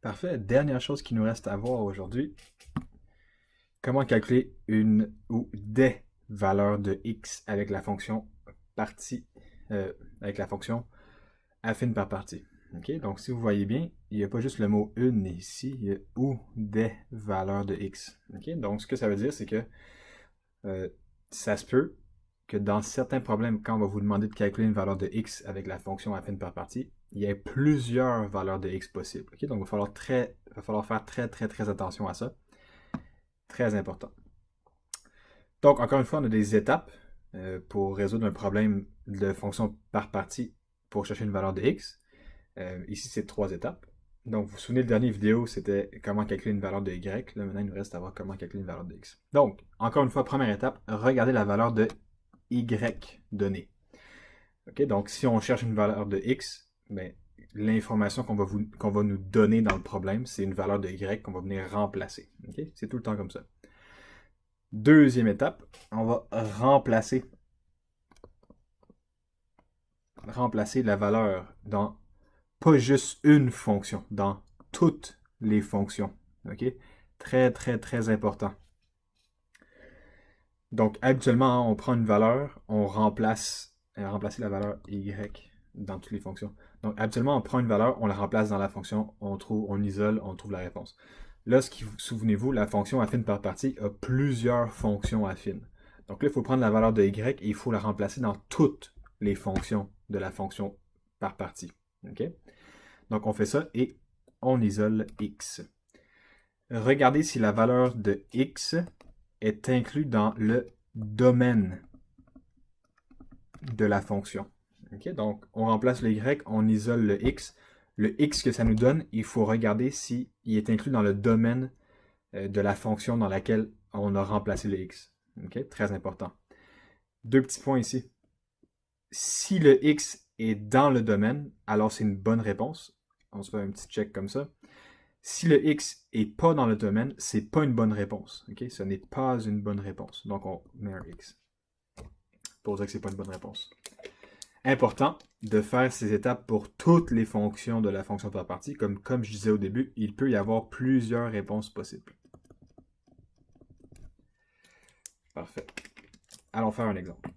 Parfait. Dernière chose qu'il nous reste à voir aujourd'hui, comment calculer une ou des valeurs de x avec la fonction partie, avec la fonction affine par partie. Ok. Donc, si vous voyez bien, il n'y a pas juste le mot une ici, il y a ou des valeurs de x. Ok. Donc, ce que ça veut dire, c'est que euh, ça se peut que dans certains problèmes, quand on va vous demander de calculer une valeur de x avec la fonction affine par partie, il y a plusieurs valeurs de x possibles. Okay? Donc, il va falloir faire très attention à ça. Très important. Donc, encore une fois, on a des étapes pour résoudre un problème de fonction par partie pour chercher une valeur de x. Ici, c'est 3 étapes. Donc, vous vous souvenez, le dernier vidéo, c'était comment calculer une valeur de y. Là, maintenant, il nous reste à voir comment calculer une valeur de x. Donc, encore une fois, première étape, regardez la valeur de y donnée. Okay? Donc, si on cherche une valeur de x, ben, l'information qu'on va nous donner dans le problème, c'est une valeur de y qu'on va venir remplacer. Okay? C'est tout le temps comme ça. Deuxième étape, on va remplacer la valeur dans pas juste une fonction, dans toutes les fonctions. OK? Très important. Donc, habituellement, on prend une valeur, on remplace la valeur y dans toutes les fonctions. Donc, habituellement, on prend une valeur, on la remplace dans la fonction, on isole, on trouve la réponse. Là, souvenez-vous, la fonction affine par partie a plusieurs fonctions affines. Donc là, il faut prendre la valeur de y et il faut la remplacer dans toutes les fonctions de la fonction par partie. OK? Donc, on fait ça et on isole x. Regardez si la valeur de x est inclus dans le domaine de la fonction. Okay? Donc, on remplace le y, on isole le x. Le x que ça nous donne, il faut regarder s'il est inclus dans le domaine de la fonction dans laquelle on a remplacé le x. Okay? Très important. Deux petits points ici. Si le x est dans le domaine, alors c'est une bonne réponse. On se fait un petit check comme ça. Si le x est pas dans le domaine, c'est pas une bonne réponse. Okay? Ce n'est pas une bonne réponse. Donc, on met un x pour dire que c'est pas une bonne réponse. Important de faire ces étapes pour toutes les fonctions de la fonction par partie. Comme je disais au début, il peut y avoir plusieurs réponses possibles. Parfait. Allons faire un exemple.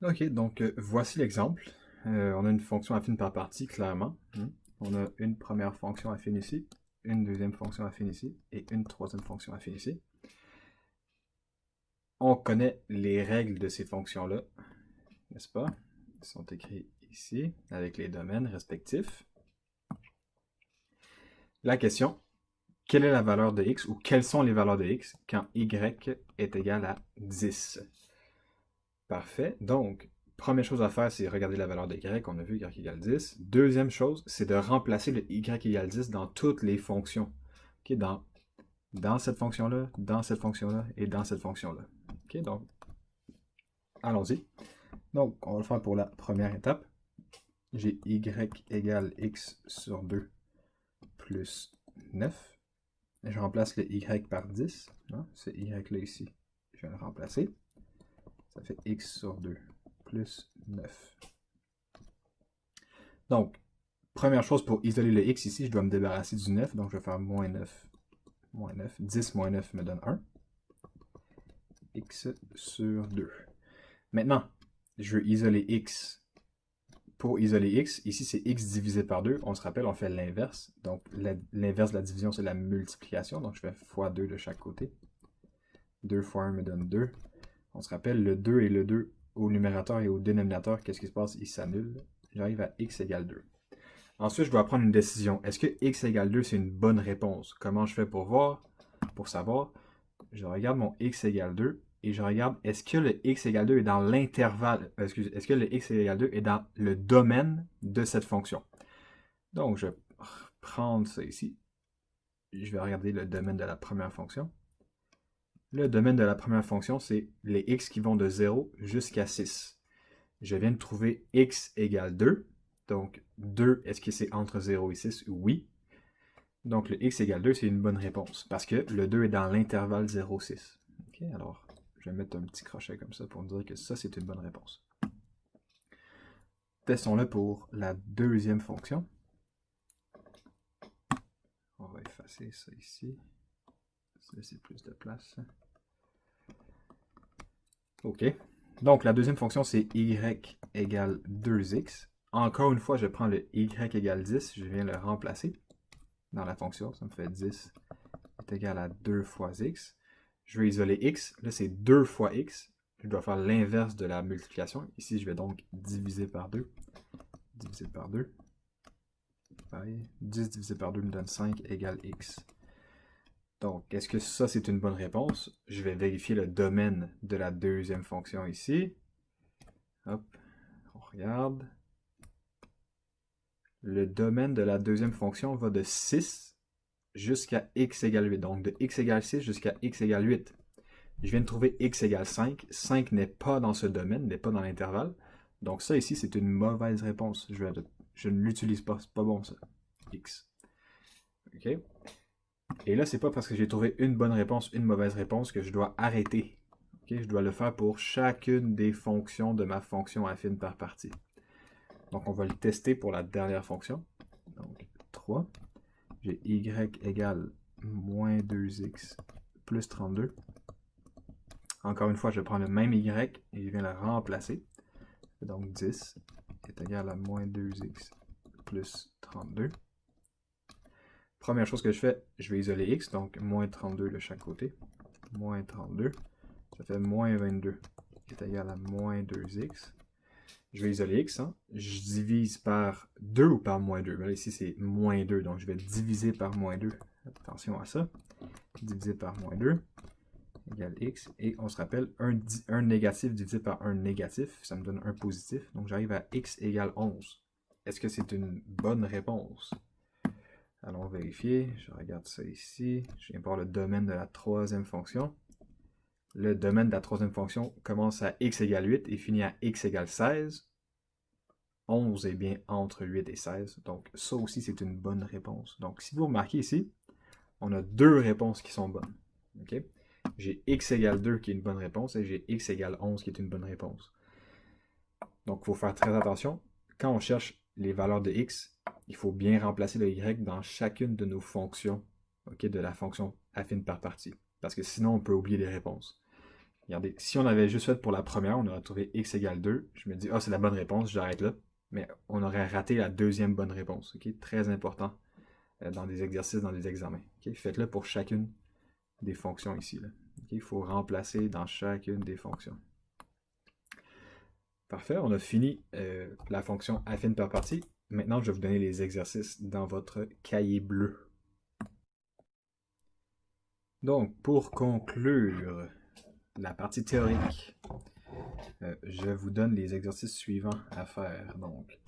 Ok, donc voici l'exemple. On a une fonction affine par partie, clairement. On a une première fonction affine ici, une deuxième fonction affine ici, et une troisième fonction affine ici. On connaît les règles de ces fonctions-là, n'est-ce pas? Ils sont écrits ici, avec les domaines respectifs. La question, quelle est la valeur de x, ou quelles sont les valeurs de x quand y est égal à 10? Parfait. Donc, première chose à faire, c'est regarder la valeur de y. On a vu y égale 10. Deuxième chose, c'est de remplacer le y égale 10 dans toutes les fonctions. Okay, dans cette fonction-là, dans cette fonction-là et dans cette fonction-là. Okay, donc, allons-y. Donc, on va le faire pour la première étape. J'ai y égale x sur 2 plus 9. Je remplace le y par 10. Ce y-là ici, je vais le remplacer. Ça fait x sur 2 plus 9. Donc, première chose pour isoler le x ici, je dois me débarrasser du 9. Donc, je vais faire moins 9. Moins 9. 10 moins 9 me donne 1. X sur 2. Maintenant, je veux isoler x. Pour isoler x, ici c'est x divisé par 2. On se rappelle, on fait l'inverse. Donc, l'inverse de la division, c'est la multiplication. Donc, je fais fois 2 de chaque côté. 2 fois 1 me donne 2. On se rappelle, le 2 et le 2 au numérateur et au dénominateur, qu'est-ce qui se passe? Ils s'annulent. J'arrive à x égale 2. Ensuite, je dois prendre une décision. Est-ce que x égale 2, c'est une bonne réponse? Comment je fais pour voir, pour savoir? Je regarde mon x égale 2 et je regarde est-ce que le x égale 2 est dans l'intervalle, est-ce que le x égale 2 est dans le domaine de cette fonction? Donc, je vais prendre ça ici. Je vais regarder le domaine de la première fonction. Le domaine de la première fonction, c'est les x qui vont de 0 jusqu'à 6. Je viens de trouver x égale 2. Donc, 2, est-ce que c'est entre 0 et 6? Oui. Donc, le x égale 2, c'est une bonne réponse, parce que le 2 est dans l'intervalle 0,6. OK, alors, je vais mettre un petit crochet comme ça pour me dire que ça, c'est une bonne réponse. Testons-le pour la deuxième fonction. effacer ça ici. Laisser plus de place. OK. Donc, la deuxième fonction, c'est y égale 2x. Encore une fois, je prends le y égale 10. Je viens le remplacer dans la fonction. Ça me fait 10 est égal à 2 fois x. Je vais isoler x. Là, c'est 2 fois x. Je dois faire l'inverse de la multiplication. Ici, je vais donc diviser par 2. Diviser par 2. Pareil. 10 divisé par 2 me donne 5 égale x. Donc, est-ce que ça, c'est une bonne réponse? Je vais vérifier le domaine de la deuxième fonction ici. Hop, on regarde. Le domaine de la deuxième fonction va de 6 jusqu'à x égale 8. Donc, de x égale 6 jusqu'à x égale 8. Je viens de trouver x égale 5. 5 n'est pas dans ce domaine, n'est pas dans l'intervalle. Donc, ça ici, c'est une mauvaise réponse. Je ne l'utilise pas. C'est pas bon, ça. X. OK? Et là, c'est pas parce que j'ai trouvé une bonne réponse, une mauvaise réponse que je dois arrêter. Okay? Je dois le faire pour chacune des fonctions de ma fonction affine par partie. Donc, on va le tester pour la dernière fonction. Donc, 3. J'ai y égale moins 2x plus 32. Encore une fois, je prends le même y et je viens le remplacer. Donc, 10 est égal à moins 2x plus 32. Première chose que je fais, je vais isoler x, donc moins 32 de chaque côté. Moins 32, ça fait moins 22, qui est égal à moins 2x. Je vais isoler x, hein. Je divise par 2 ou par moins 2. Là, ici, c'est moins 2, donc je vais diviser par moins 2. Attention à ça. Diviser par moins 2 égale x. Et on se rappelle, un négatif divisé par un négatif, ça me donne un positif. Donc j'arrive à x égale 11. Est-ce que c'est une bonne réponse? Allons vérifier. Je regarde ça ici. Je viens voir le domaine de la troisième fonction. Le domaine de la troisième fonction commence à x égale 8 et finit à x égale 16. 11 est bien entre 8 et 16. Donc ça aussi, c'est une bonne réponse. Donc si vous remarquez ici, on a deux réponses qui sont bonnes. Okay? J'ai x égale 2 qui est une bonne réponse et j'ai x égale 11 qui est une bonne réponse. Donc il faut faire très attention. Quand on cherche les valeurs de x, il faut bien remplacer le y dans chacune de nos fonctions, okay, de la fonction affine par partie. Parce que sinon, on peut oublier les réponses. Regardez, si on avait juste fait pour la première, on aurait trouvé x égale 2. Je me dis, ah, c'est la bonne réponse, j'arrête là. Mais on aurait raté la deuxième bonne réponse. Okay? Très important dans des exercices, dans des examens. Okay? Faites-le pour chacune des fonctions ici. Là. Okay? Il faut remplacer dans chacune des fonctions. Parfait, on a fini la fonction affine par partie. Maintenant, je vais vous donner les exercices dans votre cahier bleu. Donc, pour conclure la partie théorique, je vous donne les exercices suivants à faire. Donc,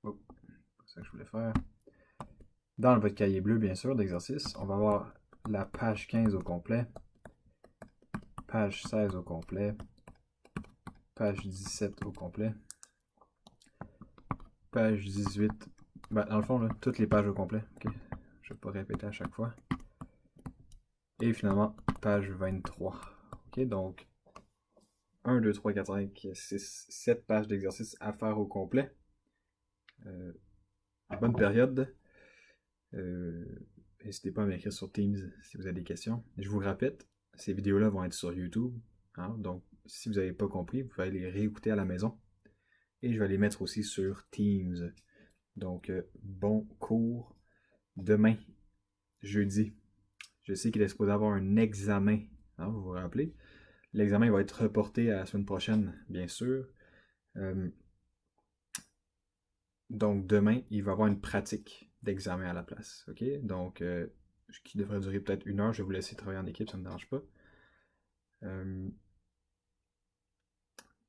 c'est ça que je voulais faire. Dans votre cahier bleu, bien sûr, d'exercice, on va avoir la page 15 au complet, page 16 au complet, page 17 au complet, page 18, ben, dans le fond, là, toutes les pages au complet. Okay. Je ne vais pas répéter à chaque fois. Et finalement, page 23. Okay, donc, 1, 2, 3, 4, 5, 6, 7 pages d'exercice à faire au complet. Bonne période. N'hésitez pas à m'écrire sur Teams si vous avez des questions. Je vous répète, ces vidéos-là vont être sur YouTube. Hein, donc, si vous n'avez pas compris, vous pouvez les réécouter à la maison. Et je vais les mettre aussi sur Teams. Donc, bon cours. Demain, jeudi, je sais qu'il est supposé avoir un examen. Hein, vous vous rappelez? L'examen va être reporté à la semaine prochaine, bien sûr. Donc, demain, il va y avoir une pratique d'examen à la place. OK? Donc, qui devrait durer peut-être 1 heure. Je vais vous laisser travailler en équipe, ça ne me dérange pas.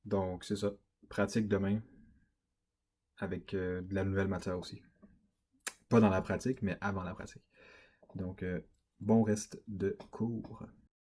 Donc, c'est ça. Pratique demain avec de la nouvelle matière aussi. Pas dans la pratique, mais avant la pratique. Donc, bon reste de cours.